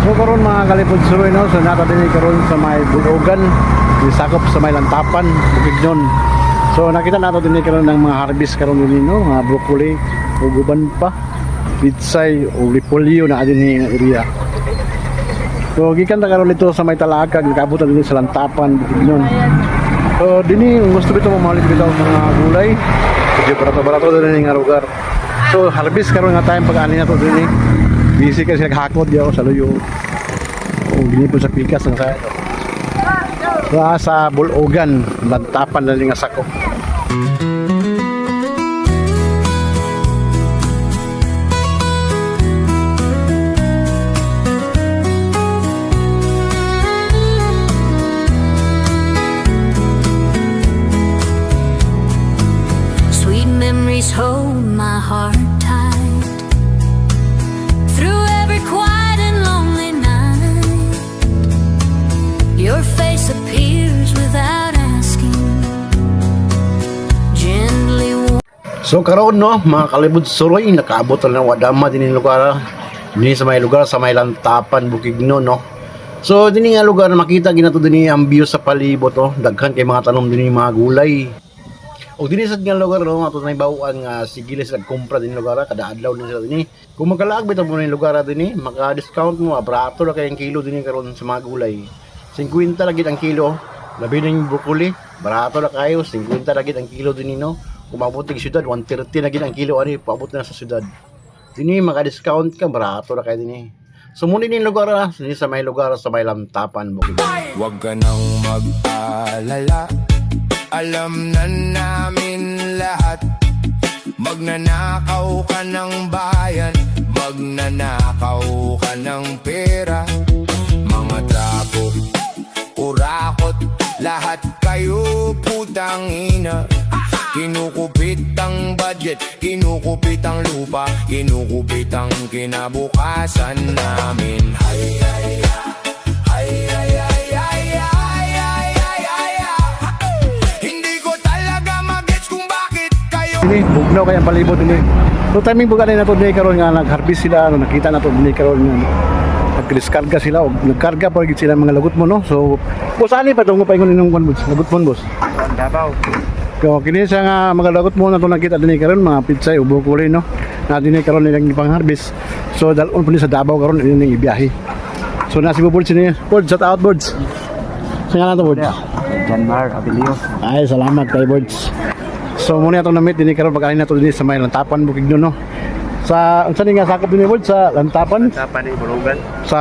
So karon mga kalipod suroy no, so nato din karon sa may Bulugan, sakop sa may Lantapan, Bukidnon. So nakita nato din karon ng mga harvest karon din no, mga broccoli, uguban pa, pitsay o repolyo na adin ni area. So gikan ta karon dito sa may Talakag, nakabutan din sa Lantapan, Bukidnon. So dini gusto bitaw mamalit bitaw mga gulay. Medyo barato-barato din nga lugar. So harvest karon nga time pag-ani na to din. Busy kasi naghakot di ako sa luyo. Oh, dini po sa pikas ng sayo. Sa Bulugan, Lantapan na rin nga sakop. Sweet memories hold my heart tight through every quiet and lonely night. Your face appears without asking, gently So karon no, mga kalibod suroy, nakaabot na ng wadama din yung lugar. Dini sa may lugar sa may Lantapan, Bukidnon no. So dini nga lugar makita ginato dini ang view sa palibot oh, daghan kay mga tanom dini mga gulay. O dini sa nga lugar no, ato na bawaan nga sigilis nagkumpra din lugar kada adlaw din sila dini. Kung magkalaag bitaw mo ni lugar dini, maka-discount mo abrato ra kay ang kilo dini karon sa mga gulay. 50 lagi ang kilo. Labi na yung broccoli, barato na kayo, 50 lagi ang kilo dini no. Kung mabuting syudad, 130 lagi ang kilo ani, paabot na sa syudad. Dini maka-discount ka, barato ra kay dini. So muna din lugar dini sa may lugar sa may Lantapan, Bukidnon. Huwag ka nang mag-alala, alam na namin lahat. Magnanakaw ka ng bayan, magnanakaw ka ng pera. Mga trapo, urakot, lahat kayo putang ina. Kinukupit ang budget, kinukupit ang lupa, kinukupit ang kinabukasan namin. Hay, hay, hay, hay, hay, hay, hay, hay, hay, hay, hay. Hindi ko talaga magets kung bakit kayo Dini bugnaw kay ang palibot dini. So timing bugan na to dini karon nga nag-harvest sila, ano nakita na to dini karon nga nag-diskarga sila o nagkarga pa gid sila mga lagot mo no. So boss ani pa tungo pa ingon inong boss, lagot mo boss. Davao. So kini sa nga mga lagot mo na to nakita dini karon mga pitsay o broccoli no. Na dini karon nilang ipang-harvest. So dalon pud sa Davao karon ini ibiyahe. So nasi bubod sini, board shout out boards. Sa nga to boards. Janmar Abilio. Ay salamat kay boards. So muna itong na-meet din karon pag-ani na to din sa may Lantapan, Bukidnon no. Sa unsa ni nga sakop din board sa Lantapan? Tapan ni Bulugan. Sa